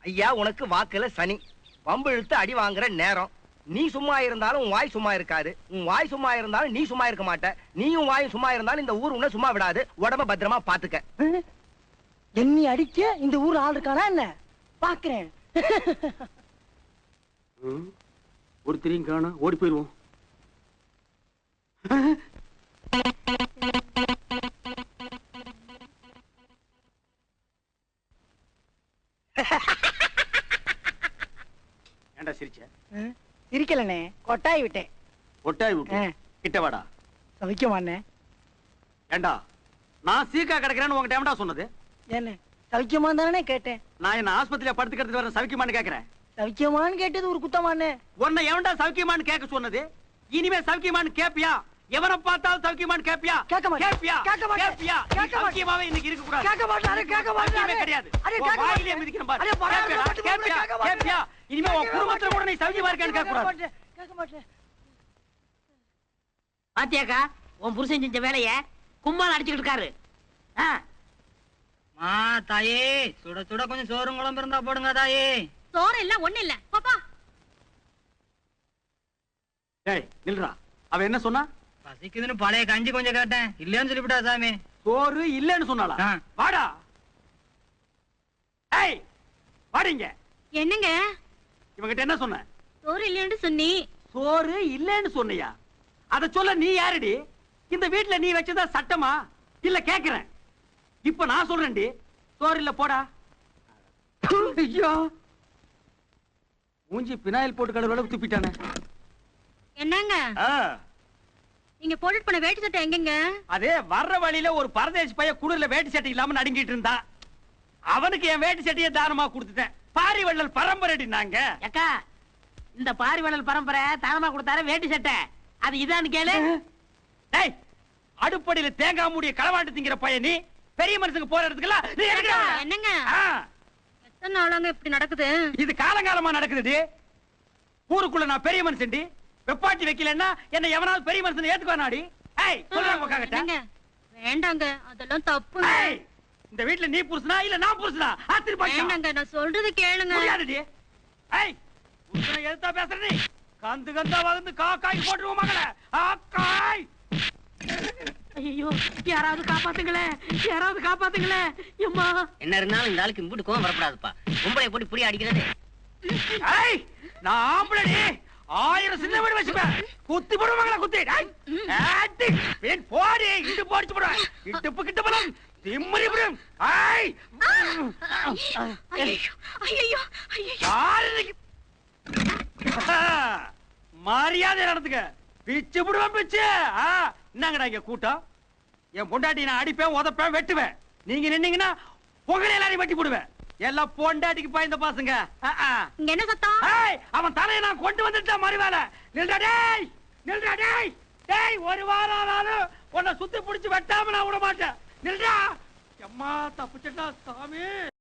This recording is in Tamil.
ஐயா உனக்கு வாக்குல சனி, வம்பு இழுத்து அடி வாங்குற நேரம். நீ சும்மா இருந்தாலும் உன் வாய் சும்மா இருக்காது, உன் வாய் சும்மா இருந்தாலும் நீ சும்மா இருக்க மாட்ட. நீயும் வாயும் சும்மா இருந்தாலும் இந்த ஊர் உன்னை சும்மா விடாது. உடம்ப பத்திரமா பாத்துக்க. என்னை அடிக்க இந்த ஊர் ஆள் இருக்கானா என்ன பாக்குறேன். ஒருத்தரையும் காணோம், ஓடி போயிருவோம். ஏண்டா சிரிச்ச? சிரிக்கலண்ணே, கொட்டாய் விட்டேன். ஒட்டாய் விட்டு கிட்ட வாடா. சவிக்கமாண்ணே. ஏண்டா நான் சீக்கா கிடக்கிறேன்னு உங்ககிட்ட ஏன்டா சொன்னது? என்ன சவிக்கமா தானே கேட்டேன். நான் என்ன ஆஸ்பத்திரியில படுத்துக்கிறது வர சவிக்கமான்னு கேக்குறேன். சவிக்கமான்னு கேட்டது ஒரு குத்தமாண்ணே. உன்னை எவன்டா சவிக்கமான்னு கேட்க சொன்னது? இனிமே சவிக்கமான்னு கேப்பியா? எவனை பார்த்தாலும் சவிக்கமான்னு கேப்பியா? கேட்க மாட்டேன். கேப்பியா? கேட்க மாட்டேன். கேப்பியா? கேட்க மாட்டேன். சவிக்கமாவே இன்னைக்கு இருக்க கூடாது. கேட்க மாட்டாரு, கேட்க மாட்டாரு. சவிக்கமே கிடையாது. அரே உன் கேட்க வாயிலே மாட்டேன். மிதிக்கிறேன் பாரு. அரே பராமரி கேப்பியா? மட்டும் கேப்பியா? கேட்க மாட்டேன். கேப்பியா? இனிமே உன் குடும்பத்துல கூட நீ சவிக்கமா இருக்கேன்னு கேட்க கூடாது. கேட்க மாட்டேன். பாத்தியாக்கா உன் புருஷன் செஞ்ச வேலைய கும்மால் அடிச்சுக்கிட்டு இருக்காரு. தாயே சுட சுட கொஞ்சம் சோறும் குழம்பு இருந்தா போடுங்க தாயே. சோறு இல்ல ஒண்ணு இல்ல பாப்பா. டேய் நில்றா. அவ என்ன சொன்னா? பசிக்குதுன்னு பழைய கஞ்சி கொஞ்சம் கேட்டேன், இல்லன்னு சொல்லிவிட்டா சாமி. சோறு இல்லன்னு சொன்னாளா? வாடா. ஏய் வாடிங்க. என்னங்க இவங்கிட்ட என்ன சொன்ன? சோறு இல்லன்னு சொன்னி. சோறு இல்லன்னு சொன்னியா? அத சொல்ல நீ யாருடி? இந்த வீட்டுல நீ வச்சதா சட்டமா? இல்ல கேக்குறேன். இப்ப நான் சொல்றேன்டி, சோறு இல்ல போடா. ஐயோ மூஞ்சி பினாயில் போட்டு கழுவுற அளவுக்கு துப்பிட்டானே. என்னங்க நீங்க போட்டுட்டு போன வேட்டி சட்டை எங்கங்க? அதே வர்ற வழியில ஒரு பரதேசி பையன் குளிர்ல வேட்டி சட்டை இல்லாம நடுங்கிட்டு இருந்தா, அவனுக்கு என் வேட்டி சட்டையை தானமா கொடுத்துட்டேன். பாரிவள்ளல் பரம்பரைடி நாங்க. அக்கா இந்த பாரிவளல் பரம்பரை தானமா கொடுத்தாரு வேட்டி சட்டை, அது இதான்னு கேளு. டேய் அடுப்படியில தேங்காய் மூடிய களவாண்டு திங்கிற பையன் நீ, பெரிய மனுஷனுக்கு போற இடத்துக்குலாம் நீ எதுக்கு? என்னங்க எத்தனை நாளாங்க இப்படி நடக்குது? இது காலங்காலமா நடக்குது. ஊருக்குள்ள நான் பெரிய மனுஷன்டி, வெப்பாட்டி வைக்கலன்னா என்ன எவனாவது பெரிய மனுஷன் ஏத்துக்குவானாடி? ஏய் சொல்றாங்க உட்கார்ட்ட. என்னங்க வேண்டாங்க, அதெல்லாம் தப்பு. ஏய் இந்த வீட்ல நீ புருஷனா இல்ல நான் புருஷனா? ஆத்திரி பாச்சா. வேண்டாங்க, நான் சொல்றது கேளுங்க. முடியாதுடி. ஏய் புருஷனை எதுத்தா பேசுற நீ? கந்து கந்தா வந்து காக்காய் போட்டுருவோம் மகளே. ஆக்காய். ஐயோ யாராவது காப்பாத்துங்களே, யாராவது காப்பாத்துங்களே. அம்மா என்ன இருந்தாலும் இந்த ஆளுக்கு இம்புட்டு கோவம் வரப்படாதுப்பா. பொம்பளை போட்டு புடி அடிக்கிறது. ஏய் நான் ஆம்பளடி, 1000 சின்ன வீடு வச்சுப்பேன். குத்தி போடுவோம் மகளே, குத்தி. ஆட்டி பேன் போடி, இண்டு போடிச்சு போடுவேன். இடுப்பு கிட்ட பலம் திம்மறி போடும். ஏய் ஐயோ ஐயோ ஐயோ. யாருக்கு மரியாதை நடந்துக்க. பிச்சு போடுவேன் பிச்சு. என்னங்கடா இங்க கூட்டம்? என் பொண்டாட்டி நான் அடிப்பேன், உதப்பேன், வெட்டுவேன். நீங்க நின்னீங்கன்னா உங்களை எல்லாரையும் வெட்டி போடுவேன். எல்லாம் பொண்டாட்டிக்கு பாய்ந்த பாசங்க. இங்க என்ன சத்தம்? அவன் தலையை நான் கொண்டு வந்துட்டேன் மறுவேளை. நில்றா டேய், நில்றா டேய். டேய் ஒரு வாரம் ஆனாலும் உன்னை சுத்தி பிடிச்சு வெட்டாம நான் விட மாட்டேன். நில்றா. அம்மா தப்புச்சட்டா சாமி.